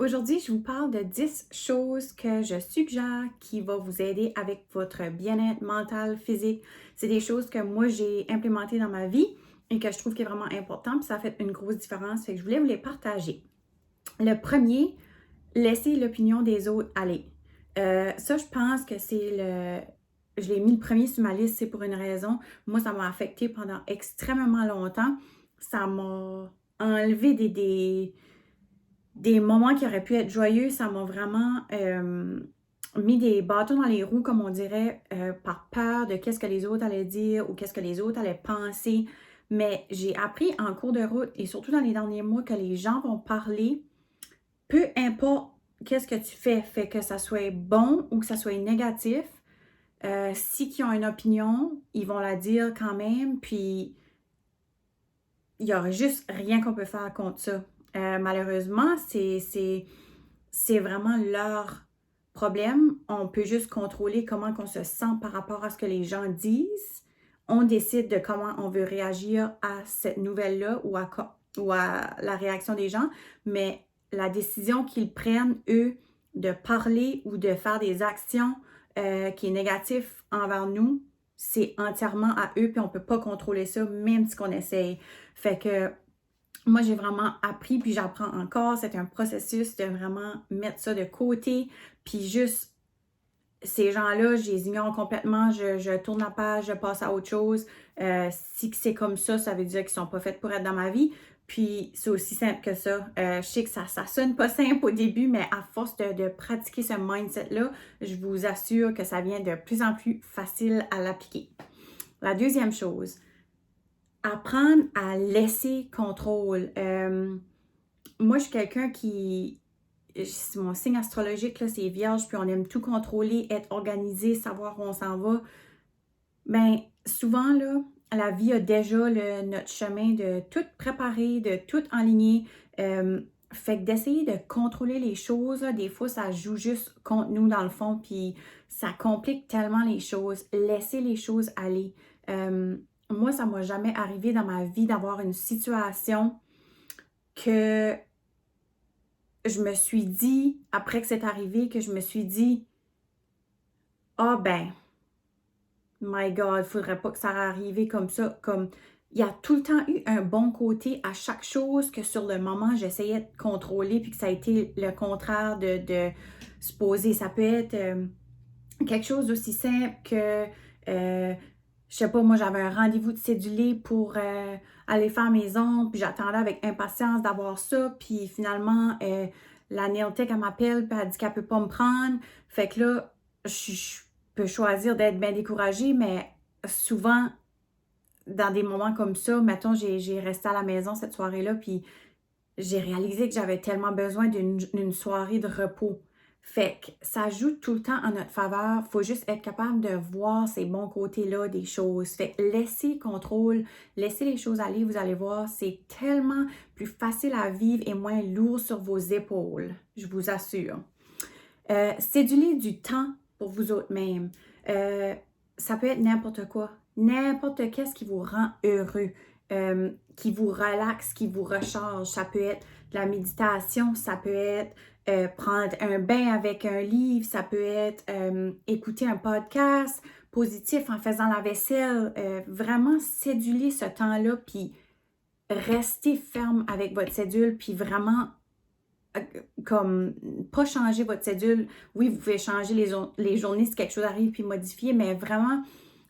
Aujourd'hui, je vous parle de 10 choses que je suggère qui vont vous aider avec votre bien-être mental, physique. C'est des choses que moi, j'ai implémentées dans ma vie et que je trouve qui est vraiment important, puis ça fait une grosse différence, fait que je voulais vous les partager. Le premier, laisser l'opinion des autres aller. Ça, je pense que c'est le... Je l'ai mis le premier sur ma liste, c'est pour une raison. Moi, ça m'a affecté pendant extrêmement longtemps. Ça m'a enlevé des moments qui auraient pu être joyeux. Ça m'a vraiment mis des bâtons dans les roues, comme on dirait, par peur de qu'est-ce que les autres allaient dire ou qu'est-ce que les autres allaient penser. Mais j'ai appris en cours de route et surtout dans les derniers mois que les gens vont parler, peu importe qu'est-ce que tu fais, fait que ça soit bon ou que ça soit négatif. Si qui ont une opinion, ils vont la dire quand même, puis il n'y aura juste rien qu'on peut faire contre ça. Malheureusement, c'est vraiment leur problème. On peut juste contrôler comment on se sent par rapport à ce que les gens disent. On décide de comment on veut réagir à cette nouvelle-là ou à la réaction des gens, mais la décision qu'ils prennent, eux, de parler ou de faire des actions qui est négatif envers nous, c'est entièrement à eux, puis on ne peut pas contrôler ça, même si on essaye. Fait que moi, j'ai vraiment appris, puis j'apprends encore. C'est un processus de vraiment mettre ça de côté, puis juste ces gens-là, je les ignore complètement, je tourne la page, je passe à autre chose. Si c'est comme ça veut dire qu'ils sont pas faits pour être dans ma vie. Puis c'est aussi simple que ça. Je sais que ça sonne pas simple au début, mais à force de pratiquer ce mindset-là, je vous assure que ça vient de plus en plus facile à l'appliquer. La deuxième chose, apprendre à laisser contrôle. Moi, je suis quelqu'un qui... Mon signe astrologique, là, c'est Vierge, puis on aime tout contrôler, être organisé, savoir où on s'en va. Bien, souvent, là, la vie a déjà notre chemin de tout préparer, de tout enligner. Fait que d'essayer de contrôler les choses, là, des fois, ça joue juste contre nous dans le fond, puis ça complique tellement les choses. Laisser les choses aller. Moi, ça ne m'a jamais arrivé dans ma vie d'avoir une situation que je me suis dit, après que c'est arrivé, que je me suis dit, ah ben, my God, il faudrait pas que ça arrive comme ça. Comme, il y a tout le temps eu un bon côté à chaque chose que sur le moment, j'essayais de contrôler, puis que ça a été le contraire de se poser. Ça peut être quelque chose d'aussi simple que, je sais pas, moi, j'avais un rendez-vous de cédulé pour aller faire mes ongles, puis j'attendais avec impatience d'avoir ça, puis finalement, la nail tech, elle m'appelle, puis elle dit qu'elle peut pas me prendre. Fait que là, je peux choisir d'être bien découragée, mais souvent, dans des moments comme ça, mettons, j'ai resté à la maison cette soirée-là, puis j'ai réalisé que j'avais tellement besoin d'une soirée de repos. Fait que ça joue tout le temps en notre faveur. Faut juste être capable de voir ces bons côtés-là des choses. Fait que laissez le contrôle, laissez les choses aller, vous allez voir, c'est tellement plus facile à vivre et moins lourd sur vos épaules, je vous assure. Cédulez du temps pour vous autres même. Ça peut être n'importe quoi. N'importe qu'est-ce qui vous rend heureux, qui vous relaxe, qui vous recharge. Ça peut être de la méditation, ça peut être prendre un bain avec un livre, ça peut être écouter un podcast positif en faisant la vaisselle. Vraiment céduler ce temps-là, puis rester ferme avec votre cédule, puis vraiment comme pas changer votre cédule. Oui, vous pouvez changer les journées si quelque chose arrive puis modifier, mais vraiment,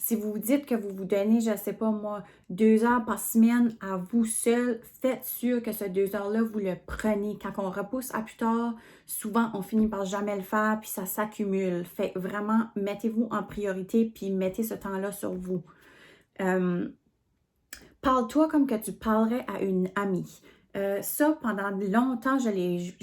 si vous vous dites que vous vous donnez, je sais pas moi, 2 heures par semaine à vous seul, faites sûr que ces 2 heures-là, vous le prenez. Quand on repousse à plus tard, souvent on finit par jamais le faire puis ça s'accumule. Fait vraiment, mettez-vous en priorité puis mettez ce temps-là sur vous. Parle-toi comme que tu parlerais à une amie. Ça, pendant longtemps, je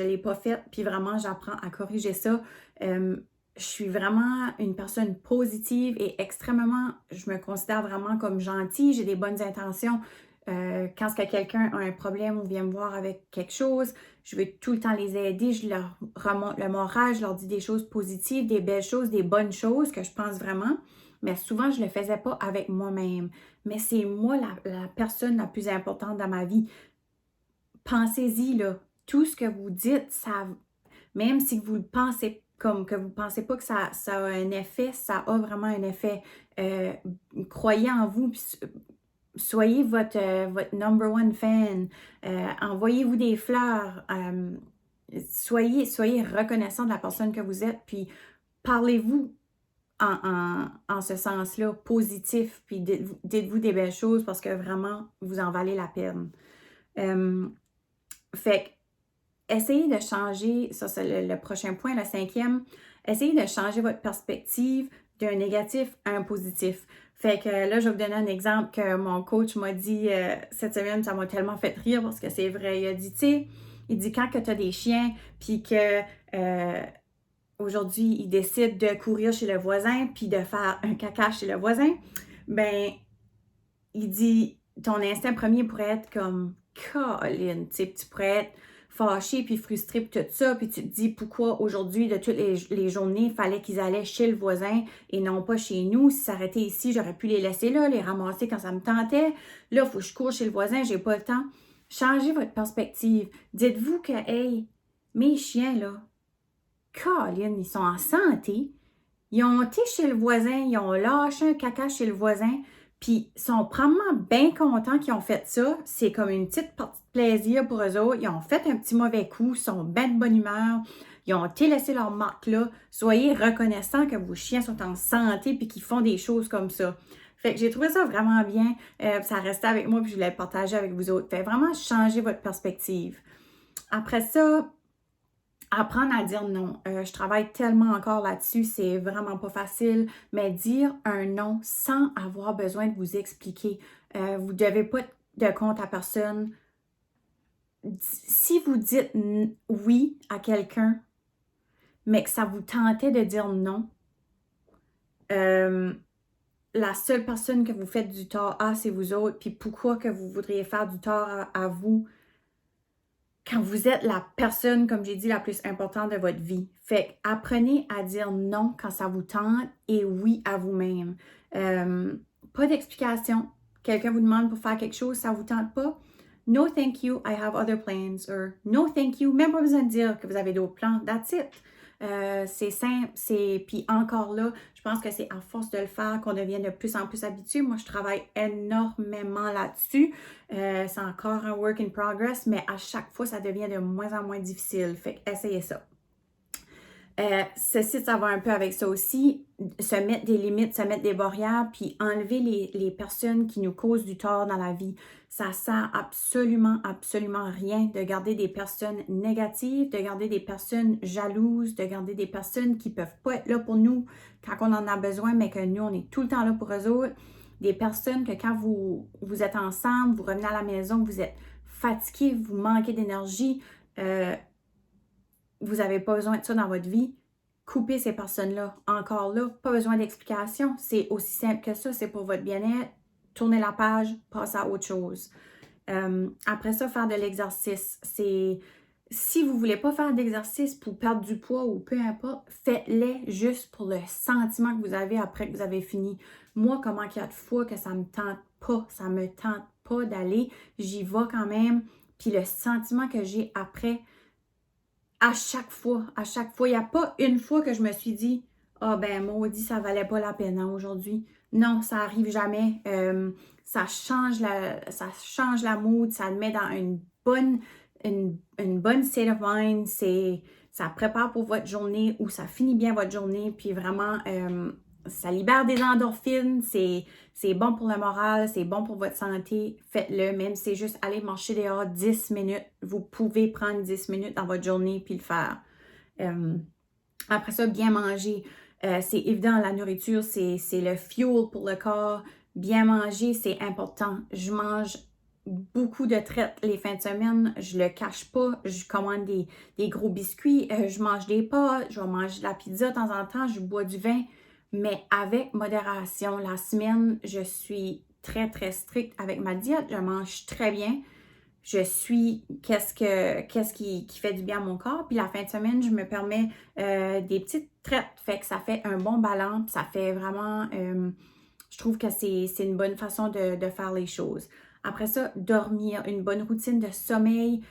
l'ai pas fait, puis vraiment, j'apprends à corriger ça. Je suis vraiment une personne positive et extrêmement, je me considère vraiment comme gentille, j'ai des bonnes intentions. Quand quelqu'un a un problème ou vient me voir avec quelque chose, je veux tout le temps les aider, je leur remonte le moral, je leur dis des choses positives, des belles choses, des bonnes choses que je pense vraiment. Mais souvent, je ne le faisais pas avec moi-même. Mais c'est moi la personne la plus importante dans ma vie. Pensez-y, là. Tout ce que vous dites, même si vous le pensez comme que vous pensez pas que ça a un effet, ça a vraiment un effet. Croyez en vous, puis soyez votre number one fan. Envoyez-vous des fleurs. Soyez reconnaissant de la personne que vous êtes, puis parlez-vous en ce sens-là, positif, puis dites-vous des belles choses parce que vraiment, vous en valez la peine. Fait que, essayez de changer, ça c'est le prochain point, le 5e, essayez de changer votre perspective d'un négatif à un positif. Fait que là, je vais vous donner un exemple que mon coach m'a dit cette semaine, ça m'a tellement fait rire parce que c'est vrai. Il a dit, tu sais, il dit quand que tu as des chiens, puis que aujourd'hui, ils décident de courir chez le voisin, puis de faire un caca chez le voisin, ben, il dit, ton instinct premier pourrait être comme, Colin, tu sais, tu pourrais être fâché puis frustré puis tout ça, puis tu te dis pourquoi aujourd'hui, de toutes les journées, il fallait qu'ils allaient chez le voisin et non pas chez nous. Si ça arrêtait ici, j'aurais pu les laisser là, les ramasser quand ça me tentait. Là, il faut que je cours chez le voisin, j'ai pas le temps. Changez votre perspective. Dites-vous que, hey, mes chiens, là, Colin, ils sont en santé. Ils ont été chez le voisin, ils ont lâché un caca chez le voisin, puis ils sont probablement bien contents qu'ils ont fait ça. C'est comme une petite partie de plaisir pour eux autres. Ils ont fait un petit mauvais coup, ils sont bien de bonne humeur. Ils ont été laissés leur marque là. Soyez reconnaissants que vos chiens sont en santé puis qu'ils font des choses comme ça. Fait que j'ai trouvé ça vraiment bien. Ça restait avec moi puis je voulais le partager avec vous autres. Fait vraiment changer votre perspective. Après ça, apprendre à dire non. Je travaille tellement encore là-dessus, c'est vraiment pas facile, mais dire un non sans avoir besoin de vous expliquer. Vous ne devez pas de compte à personne. Si vous dites oui à quelqu'un, mais que ça vous tentait de dire non, la seule personne que vous faites du tort à, c'est vous autres, puis pourquoi que vous voudriez faire du tort à vous quand vous êtes la personne, comme j'ai dit, la plus importante de votre vie. Fait apprenez à dire non quand ça vous tente et oui à vous-même. Pas d'explication. Quelqu'un vous demande pour faire quelque chose, ça vous tente pas? No thank you, I have other plans. Or no thank you, même pas besoin de dire que vous avez d'autres plans. That's it. C'est simple, puis encore là, je pense que c'est à force de le faire qu'on devient de plus en plus habitué. Moi, je travaille énormément là-dessus. C'est encore un work in progress, mais à chaque fois, ça devient de moins en moins difficile. Fait essayez ça. Ceci, ça va un peu avec ça aussi, se mettre des limites, se mettre des barrières, puis enlever les personnes qui nous causent du tort dans la vie. Ça sert absolument, absolument rien de garder des personnes négatives, de garder des personnes jalouses, de garder des personnes qui ne peuvent pas être là pour nous quand on en a besoin, mais que nous, on est tout le temps là pour eux autres. Des personnes que quand vous êtes ensemble, vous revenez à la maison, vous êtes fatigué, vous manquez d'énergie, vous n'avez pas besoin de ça dans votre vie, coupez ces personnes-là. Encore là, pas besoin d'explication. C'est aussi simple que ça. C'est pour votre bien-être. Tournez la page, passez à autre chose. Après ça, faire de l'exercice. Si vous ne voulez pas faire d'exercice pour perdre du poids ou peu importe, faites-les juste pour le sentiment que vous avez après que vous avez fini. Moi, comment il y a de fois que ça me tente pas d'aller, j'y vais quand même. Puis le sentiment que j'ai après, à chaque fois, il n'y a pas une fois que je me suis dit « Ah ben maudit, ça valait pas la peine aujourd'hui. » Non, ça arrive jamais. Ça change la mood, ça le met dans une bonne state of mind. Ça prépare pour votre journée ou ça finit bien votre journée. Puis vraiment, ça libère des endorphines, c'est bon pour le moral, c'est bon pour votre santé. Faites-le, même si c'est juste aller marcher dehors 10 minutes. Vous pouvez prendre 10 minutes dans votre journée puis le faire. Après ça, bien manger. C'est évident, la nourriture, c'est le fuel pour le corps. Bien manger, c'est important. Je mange beaucoup de traites les fins de semaine. Je le cache pas. Je commande des gros biscuits. Je mange des pâtes. Je vais manger de la pizza de temps en temps. Je bois du vin. Mais avec modération. La semaine, je suis très, très stricte avec ma diète. Je mange très bien. Je suis qu'est-ce qui fait du bien à mon corps. Puis la fin de semaine, je me permets des petites traites. Fait que ça fait un bon ballon. Ça fait vraiment... je trouve que c'est une bonne façon de faire les choses. Après ça, dormir, une bonne routine de sommeil,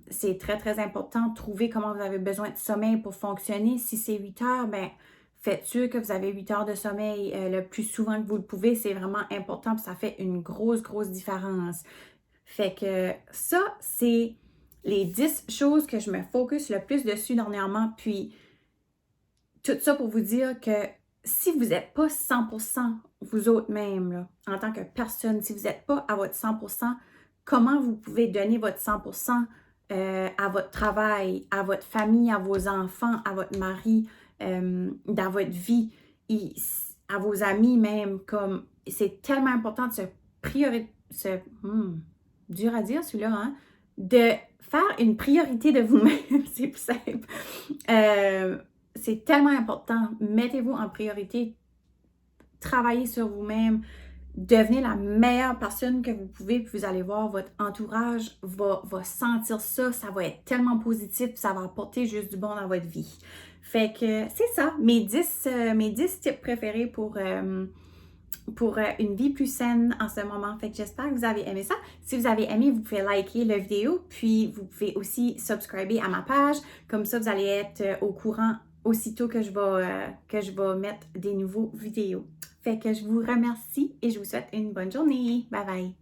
c'est très, très important. Trouver comment vous avez besoin de sommeil pour fonctionner. Si c'est 8 heures, ben faites sûr que vous avez 8 heures de sommeil le plus souvent que vous le pouvez. C'est vraiment important, puis ça fait une grosse, grosse différence. Fait que ça, c'est les 10 choses que je me focus le plus dessus dernièrement. Puis, tout ça pour vous dire que si vous n'êtes pas 100% vous autres même, là, en tant que personne, si vous n'êtes pas à votre 100%, comment vous pouvez donner votre 100% à votre travail, à votre famille, à vos enfants, à votre mari, dans votre vie, à vos amis même, comme c'est tellement important de se prioriser, dur à dire celui-là, hein? De faire une priorité de vous-même, c'est plus simple. C'est tellement important. Mettez-vous en priorité. Travaillez sur vous-même. Devenez la meilleure personne que vous pouvez. Puis vous allez voir, votre entourage va sentir ça. Ça va être tellement positif. Ça va apporter juste du bon dans votre vie. Fait que c'est ça, mes 10 tips préférés pour une vie plus saine en ce moment. Fait que j'espère que vous avez aimé ça. Si vous avez aimé, vous pouvez liker la vidéo, puis vous pouvez aussi subscriber à ma page. Comme ça, vous allez être au courant aussitôt que je vais mettre des nouveaux vidéos. Fait que je vous remercie et je vous souhaite une bonne journée. Bye bye!